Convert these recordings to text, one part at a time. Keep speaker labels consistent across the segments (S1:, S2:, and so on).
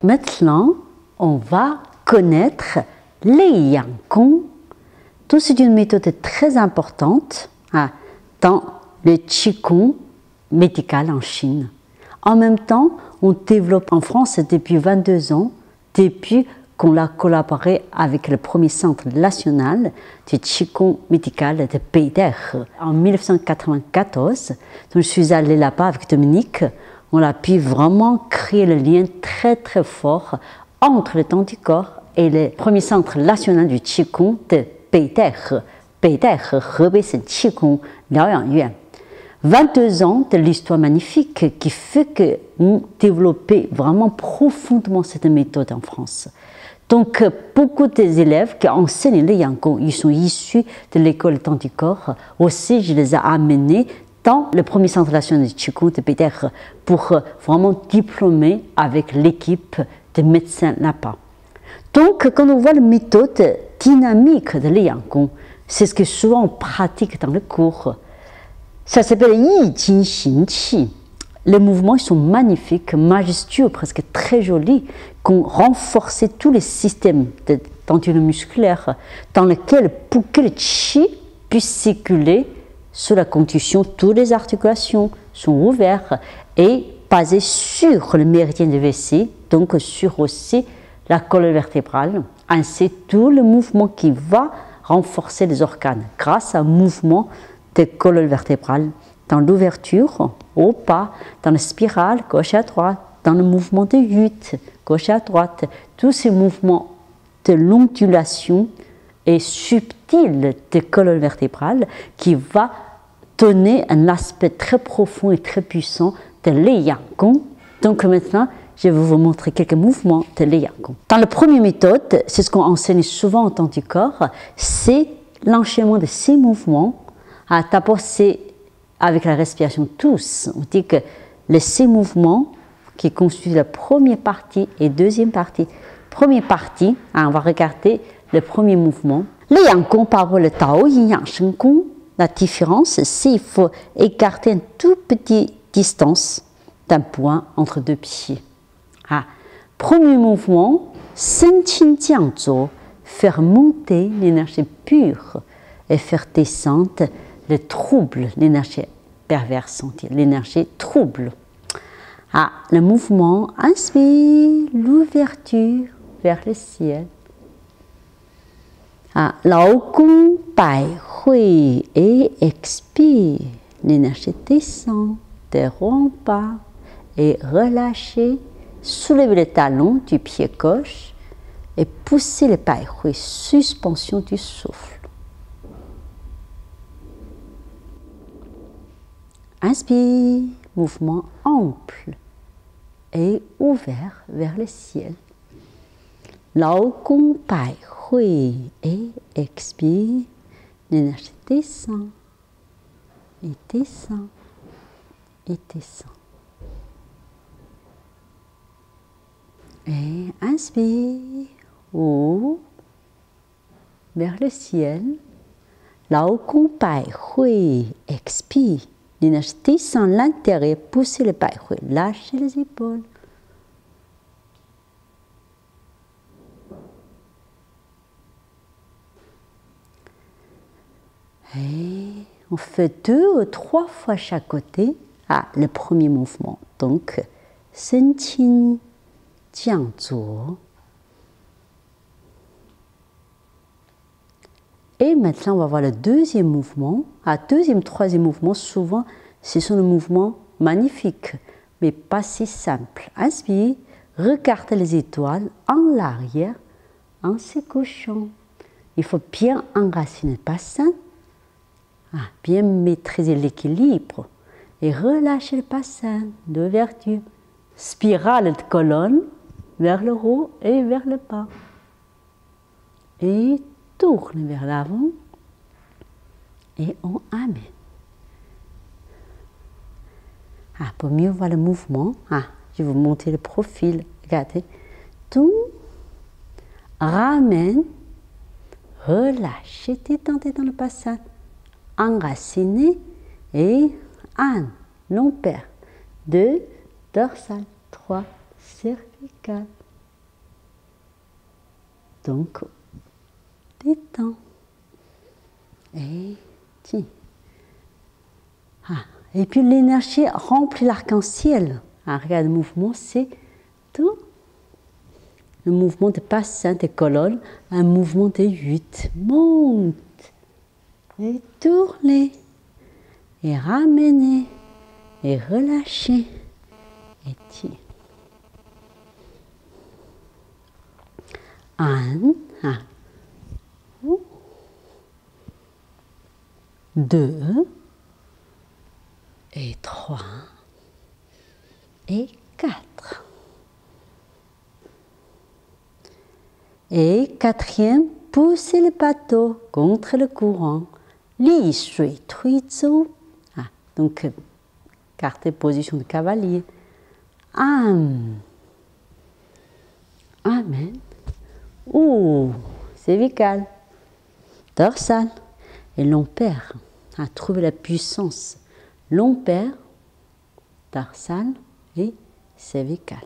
S1: Maintenant, on va connaître les Yang-Gong. C'est une méthode très importante dans le Qigong médical en Chine. En même temps, on développe en France depuis 22 ans, depuis qu'on a collaboré avec le premier centre national du Qigong médical de Beidai. En 1994, je suis allée là-bas avec Dominique. On a pu vraiment créer le lien très très fort entre le temps du corps et le premier centre national du Qigong de Beidai, Hebei省 Qigong 疗养院. 22 ans de l'histoire magnifique qui fait que nous développons vraiment profondément cette méthode en France. Donc, beaucoup des élèves qui enseignent le Yang-Gong, ils sont issus de l'école temps du corps. Aussi, je les ai amenés dans le premier centre national du Qigong de Beidai pour vraiment diplômer avec l'équipe de médecins là-bas. Donc, quand on voit la méthode dynamique de Yang-Gong, c'est ce que souvent on pratique dans le cours. Ça s'appelle Yi Jing Xing Qi. Les mouvements sont magnifiques, majestueux, presque très jolis, qui ont renforcé tous les systèmes de tendineux musculaires dans lesquels, pour que le Qi puisse circuler sous la condition, toutes les articulations sont ouvertes et basées sur le méridien de WC, donc sur aussi la colonne vertébrale, ainsi tout le mouvement qui va renforcer les organes grâce à un mouvement de colonne vertébrale dans l'ouverture, au bas, dans la spirale, gauche à droite, dans le mouvement de hutte, gauche à droite, tous ces mouvements de l'ondulation et subtil de colonne vertébrale qui va donner un aspect très profond et très puissant de l'E-Yang-Gong. Donc maintenant, je vais vous montrer quelques mouvements de l'E-Yang-Gong. Dans la première méthode, c'est ce qu'on enseigne souvent au temps du corps, c'est l'enchaînement de ces mouvements. D'abord, c'est avec la respiration tous. On dit que les 6 mouvements qui constituent la première partie et deuxième partie. Première partie, on va regarder le premier mouvement. Le Yang-Gong par rapport au Tao Yin Yang Shen Gong, la différence, c'est qu'il faut écarter une toute petite distance d'un point entre deux pieds. Premier mouvement, Sen Qin Jiang Zuo, faire monter l'énergie pure et faire descendre le trouble, l'énergie perverse, l'énergie trouble. Le mouvement, inspire, l'ouverture vers le ciel. Lao Gong Bai Hui et expire, l'énergie descend de haut en bas et relâchez, soulevez les talons du pied gauche et poussez les Bai Hui, suspension du souffle. Inspire, mouvement ample et ouvert vers le ciel. Lao Gong Bai Hui et expire, l'énergie descend et descend et descend. Et inspire, ouvre vers le ciel. Lao Gong Bai Hui, expire. L'énergie descend à l'intérieur, poussez le Bai Hui, lâchez les épaules. Et on fait 2 ou 3 fois chaque côté. Le premier mouvement. Donc, Sen Qin Jiang Zuo. Et maintenant, on va voir le deuxième mouvement. Deuxième, troisième mouvement, souvent, ce sont des mouvements magnifiques, mais pas si simples. Inspire, regardez les étoiles en l'arrière, en se couchant. Il faut bien enraciner le bassin, bien maîtriser l'équilibre et relâcher le bassin d'ouverture. Spirale de colonne vers le haut et vers le bas. Et tourne vers l'avant et on amène. Pour mieux voir le mouvement, je vais vous montrer le profil. Regardez. Tout ramène, relâche, détendez dans le bassin, enracinez et 1, long père, 2, dorsal, 3, cervical, Donc, détends. Et tiens. Et puis l'énergie remplit l'arc-en-ciel. Regarde, le mouvement, c'est tout. Le mouvement de bassin des colonnes, un mouvement de 8. Monte. Et tournez. Et ramenez. Et relâchez. Et tiens. 1, 2 et 3 et 4. Et quatrième, poussez le bateau contre le courant. Li shui tui zhou. Donc, carte position de cavalier. Amen. Cervical. Dorsal. Et lombaire. Trouver la puissance. Lombaire, dorsal et cervical.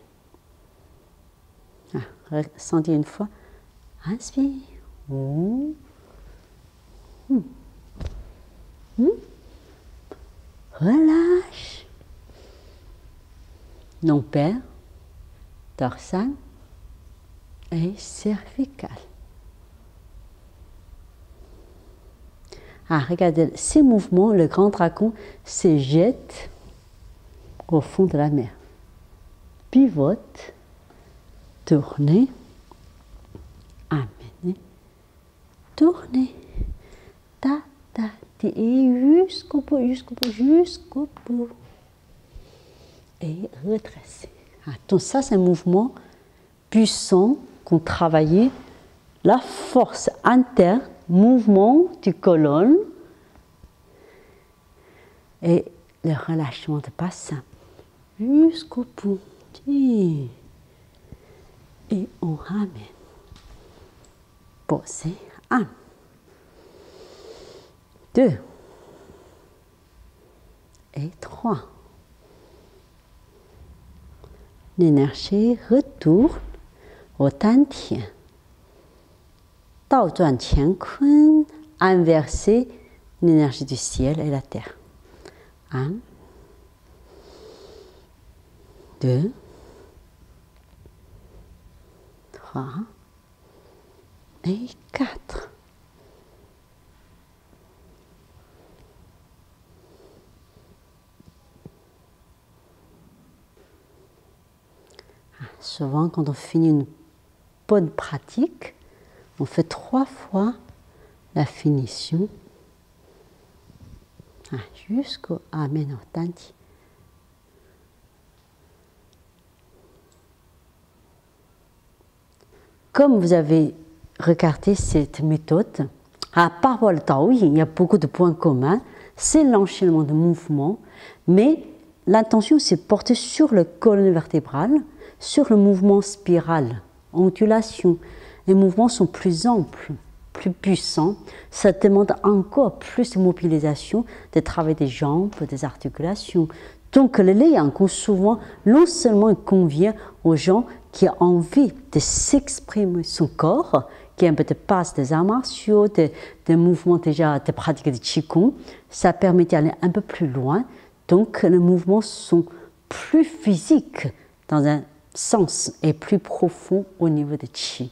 S1: Ressentez une fois. Inspire. Relâche. Lombaire, dorsal et cervical. Regardez, ces mouvements, le grand dragon se jette au fond de la mer. Pivote, tournez, amenez, tournez, ta, ta, et jusqu'au bout, jusqu'au bout. Et redresser. Donc ça, c'est un mouvement puissant qu'on travaillait. La force interne, mouvement du colonne et le relâchement de bassin jusqu'au bout. Et on ramène. Posez. 1, 2 et 3. L'énergie retourne au Dantian. 倒转乾坤, inverser l'énergie du ciel et la terre. 1, 2, 3 et 4. Souvent, quand on finit une bonne pratique, on fait 3 fois la finition jusqu'au Amen au Dantian. Comme vous avez regardé cette méthode, à part le Tao, il y a beaucoup de points communs. C'est l'enchaînement de mouvements, mais l'intention c'est porter sur le colonne vertébrale, sur le mouvement spiral, ondulation. Les mouvements sont plus amples, plus puissants. Ça demande encore plus de mobilisation, de travail des jambes, des articulations. Donc le Liang Gong souvent, non seulement il convient aux gens qui ont envie de s'exprimer son corps, qui a un peu de base des arts martiaux, des mouvements déjà, de pratiques de Qigong, ça permet d'aller un peu plus loin. Donc les mouvements sont plus physiques dans un sens et plus profond au niveau de Qi.